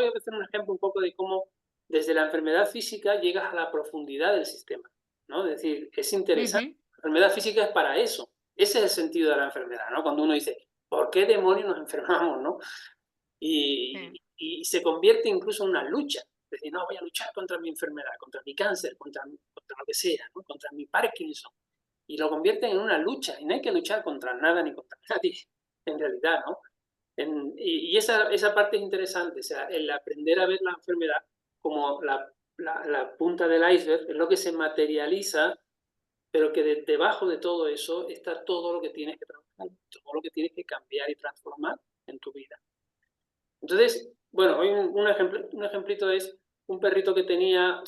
voy a hacer un ejemplo un poco de cómo desde la enfermedad física llegas a la profundidad del sistema, ¿no? Es decir, es interesante. Ujú. La enfermedad física es para eso. Ese es el sentido de la enfermedad, ¿no? Cuando uno dice, ¿por qué demonios nos enfermamos, no? Y, Sí. y se convierte incluso en una lucha. Es decir, no, voy a luchar contra mi enfermedad, contra mi cáncer, contra lo que sea, ¿no? Contra mi Parkinson. Y lo convierten en una lucha. Y no hay que luchar contra nada ni contra nadie, en realidad, ¿no? Y esa parte es interesante, o sea, el aprender a ver la enfermedad como la punta del iceberg, es lo que se materializa, pero que debajo de todo eso está todo lo que tienes que trabajar, todo lo que tienes que cambiar y transformar en tu vida. Entonces, bueno, hoy un ejemplito es un perrito que tenía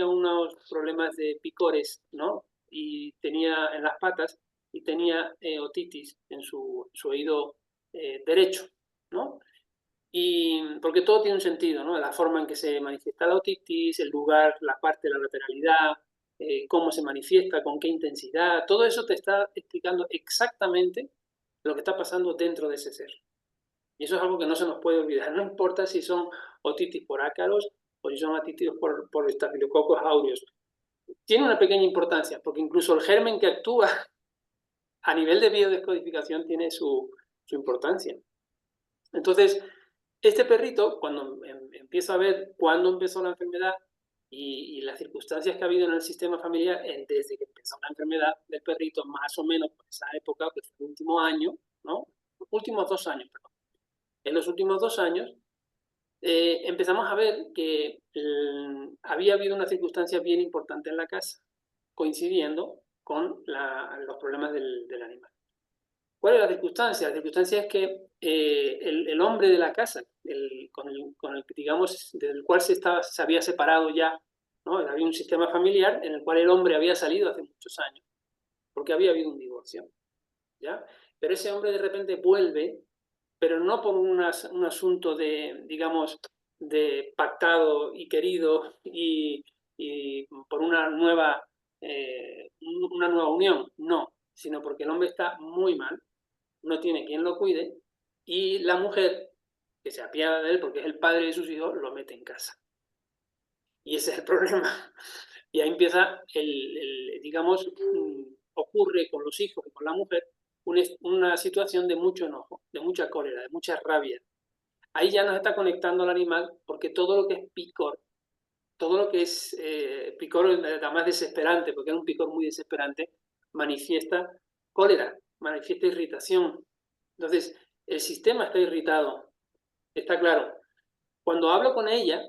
unos problemas de picores, ¿no? Y tenía en las patas y tenía otitis en su oído derecho, ¿no? Y porque todo tiene un sentido, ¿no? La forma en que se manifiesta la otitis, el lugar, la parte de la lateralidad, cómo se manifiesta, con qué intensidad, todo eso te está explicando exactamente lo que está pasando dentro de ese ser. Y eso es algo que no se nos puede olvidar. No importa si son otitis por ácaros o si son otitis por estafilococos aureus. Tiene una pequeña importancia, porque incluso el germen que actúa a nivel de biodescodificación tiene su importancia. Entonces, este perrito, cuando empiezo a ver cuándo empezó la enfermedad y las circunstancias que ha habido en el sistema familiar desde que empezó la enfermedad del perrito, más o menos por esa época, que fue el último año, ¿no? Últimos 2 años, perdón. En los últimos 2 años empezamos a ver que había habido una circunstancia bien importante en la casa, coincidiendo con los problemas del animal. ¿Cuál es la circunstancia? La circunstancia es que el hombre de la casa, con el que, digamos, del cual se había separado ya, ¿no? Había un sistema familiar en el cual el hombre había salido hace muchos años, porque había habido un divorcio, ¿ya? Pero ese hombre de repente vuelve, pero no por un asunto de, digamos, de pactado y querido y por una nueva unión, no, sino porque el hombre está muy mal, no tiene quien lo cuide y la mujer, que se apiada de él porque es el padre de sus hijos, lo mete en casa. Y ese es el problema. Y ahí empieza digamos, ocurre con los hijos y con la mujer una situación de mucho enojo, de mucha cólera, de mucha rabia. Ahí ya nos está conectando al animal porque todo lo que es picor, todo lo que es picor, además desesperante, porque es un picor muy desesperante, manifiesta cólera, manifiesta irritación. Entonces, el sistema está irritado, está claro. Cuando hablo con ella,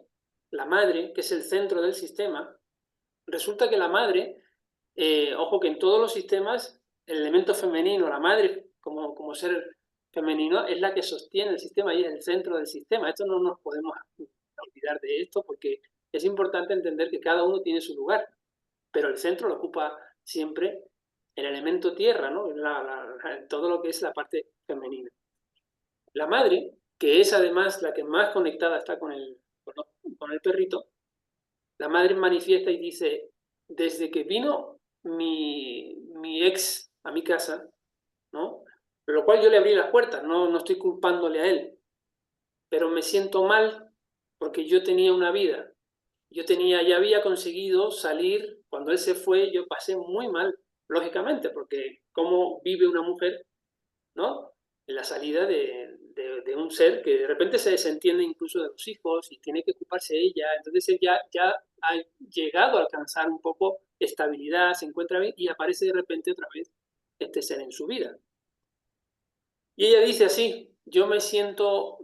la madre, que es el centro del sistema, resulta que la madre, ojo que en todos los sistemas, el elemento femenino, la madre como ser femenino, es la que sostiene el sistema y es el centro del sistema. Esto no nos podemos olvidar de esto porque es importante entender que cada uno tiene su lugar, pero el centro lo ocupa siempre el elemento tierra, ¿no? Todo lo que es la parte femenina. La madre, que es además la que más conectada está con el perrito, la madre manifiesta y dice, desde que vino mi ex a mi casa, ¿no? Pero lo cual yo le abrí las puertas, no estoy culpándole a él, pero me siento mal porque yo tenía una vida. Ya había conseguido salir, cuando él se fue, yo pasé muy mal, lógicamente, porque cómo vive una mujer, ¿no? En la salida de un ser que de repente se desentiende incluso de los hijos y tiene que ocuparse ella. Entonces él ya ha llegado a alcanzar un poco estabilidad, se encuentra bien y aparece de repente otra vez este ser en su vida. Y ella dice así,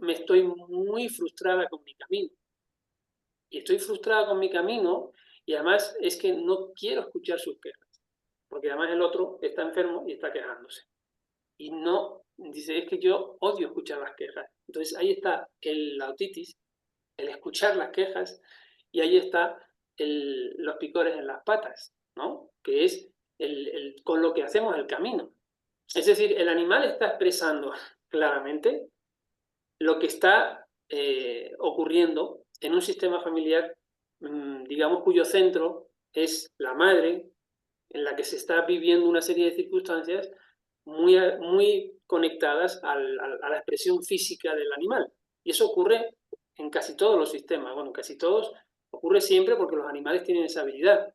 me estoy muy frustrada con mi camino. Y estoy frustrada con mi camino y además es que no quiero escuchar sus quejas, porque además el otro está enfermo y está quejándose. Y no, dice, es que yo odio escuchar las quejas. Entonces ahí está la otitis, el escuchar las quejas, y ahí está los picores en las patas, ¿no? Que es con lo que hacemos el camino. Es decir, el animal está expresando claramente lo que está ocurriendo en un sistema familiar, digamos, cuyo centro es la madre, en la que se está viviendo una serie de circunstancias muy conectadas a la expresión física del animal. Y eso ocurre en casi todos los sistemas. Bueno, casi todos ocurre siempre porque los animales tienen esa habilidad.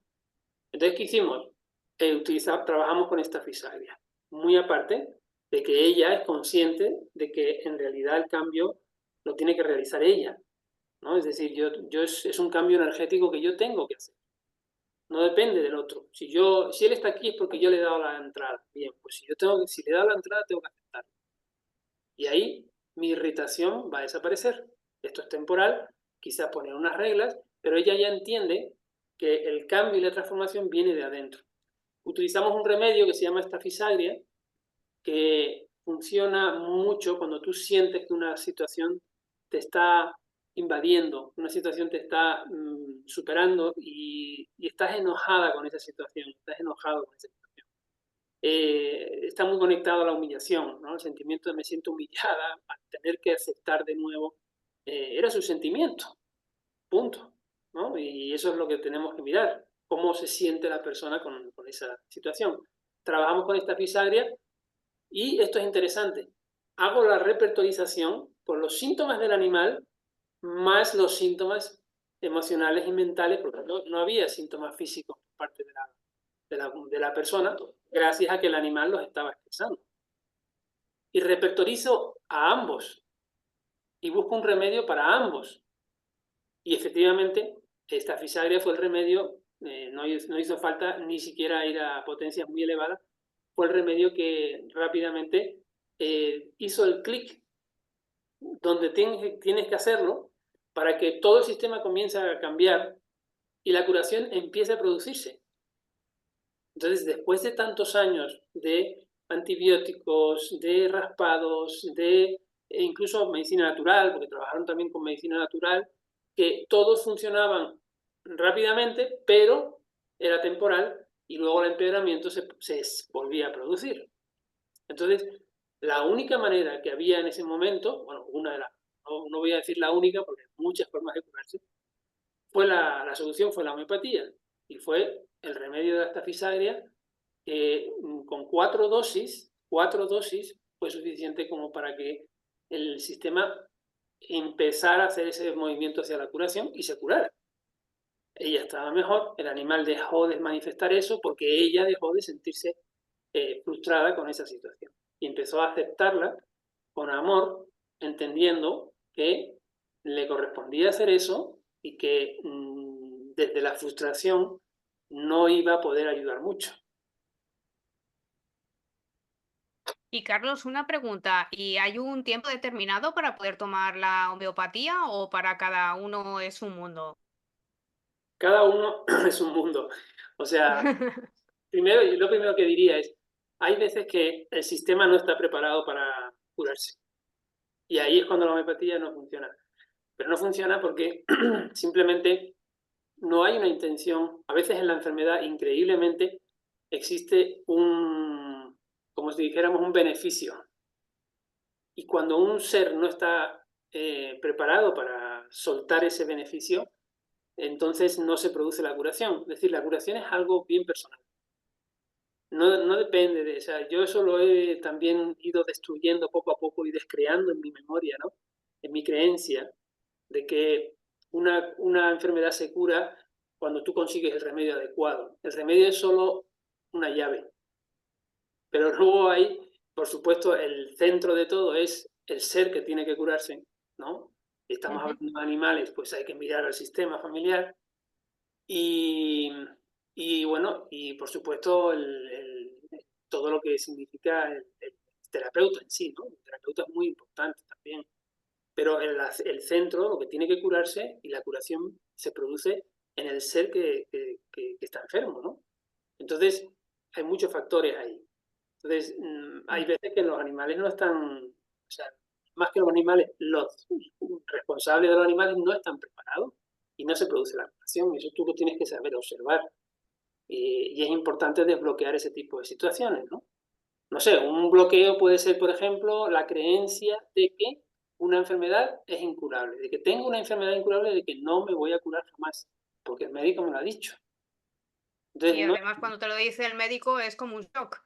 Entonces, ¿qué hicimos? Trabajamos con esta Fisagria. Muy aparte de que ella es consciente de que en realidad el cambio lo tiene que realizar ella, ¿no? Es decir, es un cambio energético que yo tengo que hacer. No depende del otro. Si él está aquí es porque yo le he dado la entrada. Bien, pues si le he dado la entrada, tengo que aceptarlo. Y ahí mi irritación va a desaparecer. Esto es temporal, quizás poner unas reglas, pero ella ya entiende que el cambio y la transformación viene de adentro. Utilizamos un remedio que se llama estafisagria, que funciona mucho cuando tú sientes que una situación te está invadiendo, una situación te está superando y estás enojada con esa situación, estás enojado con esa situación. Está muy conectado a la humillación, ¿no? El sentimiento de me siento humillada, a tener que aceptar de nuevo, era su sentimiento, punto, ¿no? Y eso es lo que tenemos que mirar, cómo se siente la persona con esa situación. Trabajamos con esta fisagria y esto es interesante. Hago la repertorización por los síntomas del animal más los síntomas emocionales y mentales, porque no había síntomas físicos por parte de la persona, gracias a que el animal los estaba expresando. Y repertorizo a ambos y busco un remedio para ambos. Y efectivamente, esta fisagria fue el remedio, no hizo falta ni siquiera ir a potencias muy elevadas, fue el remedio que rápidamente hizo el clic donde tienes que hacerlo para que todo el sistema comience a cambiar y la curación empiece a producirse. Entonces, después de tantos años de antibióticos, de raspados, incluso medicina natural, porque trabajaron también con medicina natural, que todos funcionaban rápidamente, pero era temporal y luego el empeoramiento se volvía a producir. Entonces, la única manera que había en ese momento, bueno, una de las, no voy a decir la única porque hay muchas formas de curarse, la solución fue la homeopatía y fue el remedio de la estafisagria que con 4 dosis fue suficiente como para que el sistema empezara a hacer ese movimiento hacia la curación y se curara. Ella estaba mejor, el animal dejó de manifestar eso porque ella dejó de sentirse frustrada con esa situación y empezó a aceptarla con amor, entendiendo que le correspondía hacer eso y que desde la frustración no iba a poder ayudar mucho. Y Carlos, una pregunta, ¿y hay un tiempo determinado para poder tomar la homeopatía o para cada uno es un mundo? Cada uno es un mundo. O sea, lo primero que diría es, hay veces que el sistema no está preparado para curarse. Y ahí es cuando la homeopatía no funciona. Pero no funciona porque simplemente no hay una intención. A veces en la enfermedad, increíblemente, existe como si dijéramos, un beneficio. Y cuando un ser no está preparado para soltar ese beneficio, entonces no se produce la curación. Es decir, la curación es algo bien personal. No depende de, o sea, yo eso lo he también ido destruyendo poco a poco y descreando en mi memoria, ¿no? En mi creencia de que una enfermedad se cura cuando tú consigues el remedio adecuado. El remedio es solo una llave, pero luego hay, por supuesto, el centro de todo es el ser que tiene que curarse, ¿no? Si estamos Ujú. hablando de animales, pues hay que mirar al sistema familiar y, bueno, y por supuesto todo lo que significa el terapeuta en sí, ¿no? El terapeuta es muy importante también, pero el centro, lo que tiene que curarse y la curación se produce en el ser que está enfermo, ¿no? Entonces, hay muchos factores ahí. Entonces, hay Mm. veces que los animales no están, o sea, más que los animales, los responsables de los animales no están preparados y no se produce la curación. Eso tú lo tienes que saber observar. Y es importante desbloquear ese tipo de situaciones, ¿no? No sé, un bloqueo puede ser, por ejemplo, la creencia de que una enfermedad es incurable, de que tengo una enfermedad incurable, de que no me voy a curar jamás, porque el médico me lo ha dicho. Entonces, Sí, no, además cuando te lo dice el médico es como un shock.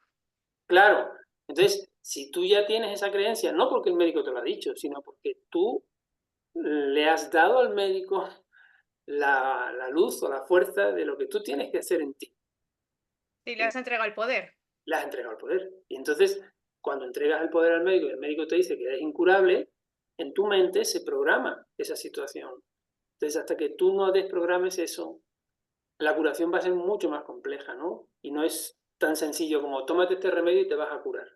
claro, entonces, si tú ya tienes esa creencia, no porque el médico te lo ha dicho, sino porque tú le has dado al médico la luz o la fuerza de lo que tú tienes que hacer en ti. Sí, le has entregado el poder. Le has entregado el poder. Y entonces, cuando entregas el poder al médico y el médico te dice que eres incurable, en tu mente se programa esa situación. Entonces, hasta que tú no desprogrames eso, la curación va a ser mucho más compleja, ¿no? Y no es tan sencillo como tómate este remedio y te vas a curar.